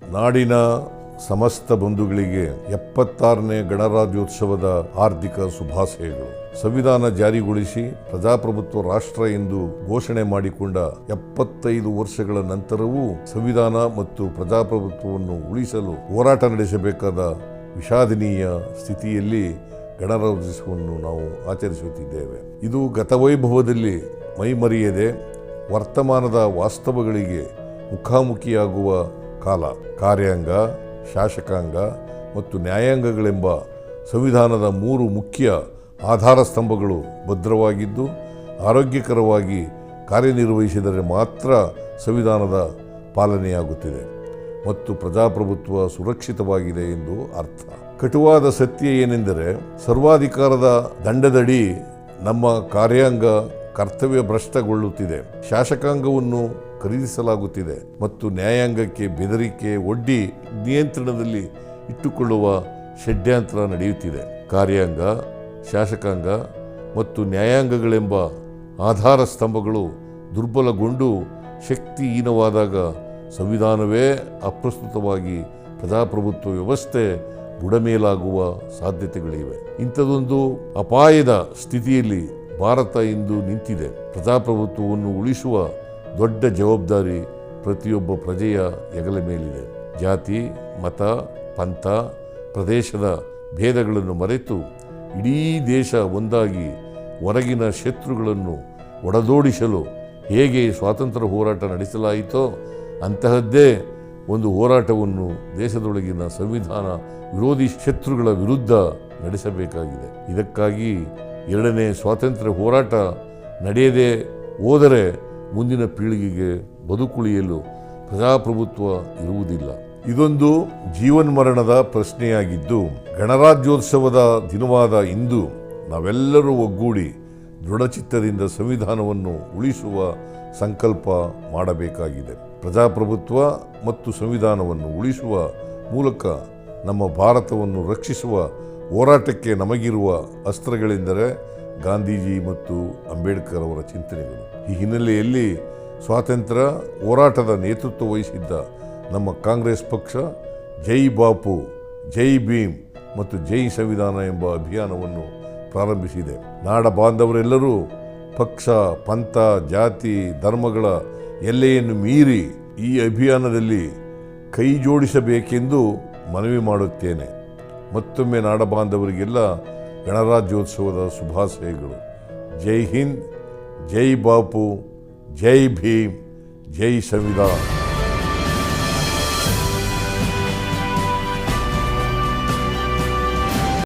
ನಾಡಿನ ಸಮಸ್ತ ಬಂಧುಗಳಿಗೆ 76ನೇ ಗಣರಾಜ್ಯೋತ್ಸವದ ಹಾರ್ದಿಕ ಶುಭಾಶಯಗಳು. ಸಂವಿಧಾನ ಜಾರಿಗೊಳಿಸಿ ಪ್ರಜಾಪ್ರಭುತ್ವ ರಾಷ್ಟ್ರ ಎಂದು ಘೋಷಣೆ ಮಾಡಿಕೊಂಡ 75 ವರ್ಷಗಳ ನಂತರವೂ ಸಂವಿಧಾನ ಮತ್ತು ಪ್ರಜಾಪ್ರಭುತ್ವವನ್ನು ಉಳಿಸಲು ಹೋರಾಟ ನಡೆಸಬೇಕಾದ ವಿಷಾದನೀಯ ಸ್ಥಿತಿಯಲ್ಲಿ ಗಣರಾಜ್ಯೋತ್ಸವವನ್ನು ನಾವು ಆಚರಿಸುತ್ತಿದ್ದೇವೆ. ಇದು ಗತವೈಭವದಲ್ಲಿ ಮೈಮರೆಯದೆ ವರ್ತಮಾನದ ವಾಸ್ತವಗಳಿಗೆ ಮುಖಾಮುಖಿಯಾಗುವ ಕಾಲ. ಕಾರ್ಯಾಂಗ, ಶಾಸಕಾಂಗ ಮತ್ತು ನ್ಯಾಯಾಂಗಗಳೆಂಬ ಸಂವಿಧಾನದ 3 ಮುಖ್ಯ ಆಧಾರ ಸ್ತಂಭಗಳು ಭದ್ರವಾಗಿದ್ದು ಆರೋಗ್ಯಕರವಾಗಿ ಕಾರ್ಯನಿರ್ವಹಿಸಿದರೆ ಮಾತ್ರ ಸಂವಿಧಾನದ ಪಾಲನೆಯಾಗುತ್ತಿದೆ ಮತ್ತು ಪ್ರಜಾಪ್ರಭುತ್ವ ಸುರಕ್ಷಿತವಾಗಿದೆ ಎಂದು ಅರ್ಥ. ಕಟುವಾದ ಸತ್ಯ ಏನೆಂದರೆ, ಸರ್ವಾಧಿಕಾರದ ದಂಡದಡಿ ನಮ್ಮ ಕಾರ್ಯಾಂಗ ಕರ್ತವ್ಯ ಭ್ರಷ್ಟಗೊಳ್ಳುತ್ತಿದೆ, ಶಾಸಕಾಂಗವನ್ನು ಖರೀದಿಸಲಾಗುತ್ತಿದೆ ಮತ್ತು ನ್ಯಾಯಾಂಗಕ್ಕೆ ಬೆದರಿಕೆ ಒಡ್ಡಿ ನಿಯಂತ್ರಣದಲ್ಲಿ ಇಟ್ಟುಕೊಳ್ಳುವ ಷಡ್ಯಂತ್ರ ನಡೆಯುತ್ತಿದೆ. ಕಾರ್ಯಾಂಗ, ಶಾಸಕಾಂಗ ಮತ್ತು ನ್ಯಾಯಾಂಗಗಳೆಂಬ ಆಧಾರ ಸ್ತಂಭಗಳು ದುರ್ಬಲಗೊಂಡು ಶಕ್ತಿಹೀನವಾದಾಗ ಸಂವಿಧಾನವೇ ಅಪ್ರಸ್ತುತವಾಗಿ ಪ್ರಜಾಪ್ರಭುತ್ವ ವ್ಯವಸ್ಥೆ ಬುಡಮೇಲಾಗುವ ಸಾಧ್ಯತೆಗಳಿವೆ. ಇಂಥದೊಂದು ಅಪಾಯದ ಸ್ಥಿತಿಯಲ್ಲಿ ಭಾರತ ಇಂದು ನಿಂತಿದೆ. ಪ್ರಜಾಪ್ರಭುತ್ವವನ್ನು ಉಳಿಸುವ ದೊಡ್ಡ ಜವಾಬ್ದಾರಿ ಪ್ರತಿಯೊಬ್ಬ ಪ್ರಜೆಯ ಹೆಗಲ ಮೇಲಿದೆ. ಜಾತಿ, ಮತ, ಪಂಥ, ಪ್ರದೇಶದ ಭೇದಗಳನ್ನು ಮರೆತು ಇಡೀ ದೇಶ ಒಂದಾಗಿ ಹೊರಗಿನ ಶತ್ರುಗಳನ್ನು ಒಡೆದೋಡಿಸಲು ಹೇಗೆ ಸ್ವಾತಂತ್ರ್ಯ ಹೋರಾಟ ನಡೆಸಲಾಯಿತೋ ಅಂತಹದ್ದೇ ಒಂದು ಹೋರಾಟವನ್ನು ದೇಶದೊಳಗಿನ ಸಂವಿಧಾನ ವಿರೋಧಿ ಶತ್ರುಗಳ ವಿರುದ್ಧ ನಡೆಸಬೇಕಾಗಿದೆ. ಇದಕ್ಕಾಗಿ 2ನೇ ಸ್ವಾತಂತ್ರ್ಯ ಹೋರಾಟ ನಡೆಯದೆ ಹೋದರೆ ಮುಂದಿನ ಪೀಳಿಗೆಗೆ ಬದುಕುಳಿಯಲು ಪ್ರಜಾಪ್ರಭುತ್ವ ಇರುವುದಿಲ್ಲ. ಇದೊಂದು ಜೀವನ್ಮರಣದ ಪ್ರಶ್ನೆಯಾಗಿದ್ದು, ಗಣರಾಜ್ಯೋತ್ಸವದ ದಿನವಾದ ಇಂದು ನಾವೆಲ್ಲರೂ ಒಗ್ಗೂಡಿ ದೃಢಚಿತ್ತದಿಂದ ಸಂವಿಧಾನವನ್ನು ಉಳಿಸುವ ಸಂಕಲ್ಪ ಮಾಡಬೇಕಾಗಿದೆ. ಪ್ರಜಾಪ್ರಭುತ್ವ ಮತ್ತು ಸಂವಿಧಾನವನ್ನು ಉಳಿಸುವ ಮೂಲಕ ನಮ್ಮ ಭಾರತವನ್ನು ರಕ್ಷಿಸುವ ಹೋರಾಟಕ್ಕೆ ನಮಗಿರುವ ಅಸ್ತ್ರಗಳೆಂದರೆ ಗಾಂಧೀಜಿ ಮತ್ತು ಅಂಬೇಡ್ಕರ್ ಅವರ ಚಿಂತನೆಗಳು. ಈ ಹಿನ್ನೆಲೆಯಲ್ಲಿ ಸ್ವಾತಂತ್ರ್ಯ ಹೋರಾಟದ ನೇತೃತ್ವ ವಹಿಸಿದ್ದ ನಮ್ಮ ಕಾಂಗ್ರೆಸ್ ಪಕ್ಷ ಜೈ ಬಾಪು, ಜೈ ಭೀಮ್ ಮತ್ತು ಜೈ ಸಂವಿಧಾನ ಎಂಬ ಅಭಿಯಾನವನ್ನು ಪ್ರಾರಂಭಿಸಿದೆ. ನಾಡ ಬಾಂಧವರೆಲ್ಲರೂ ಪಕ್ಷ, ಪಂಥ, ಜಾತಿ, ಧರ್ಮಗಳ ಎಲ್ಲೆಯನ್ನು ಮೀರಿ ಈ ಅಭಿಯಾನದಲ್ಲಿ ಕೈ ಜೋಡಿಸಬೇಕೆಂದು ಮನವಿ ಮಾಡುತ್ತೇನೆ. ಮತ್ತೊಮ್ಮೆ ನಾಡ ಬಾಂಧವರಿಗೆಲ್ಲ ಗಣರಾಜ್ಯೋತ್ಸವದ ಶುಭಾಶಯಗಳು. ಜೈ ಹಿಂದ್, ಜೈ ಬಾಪು, ಜೈ ಭೀಮ್, ಜೈ ಸಂವಿಧಾನ.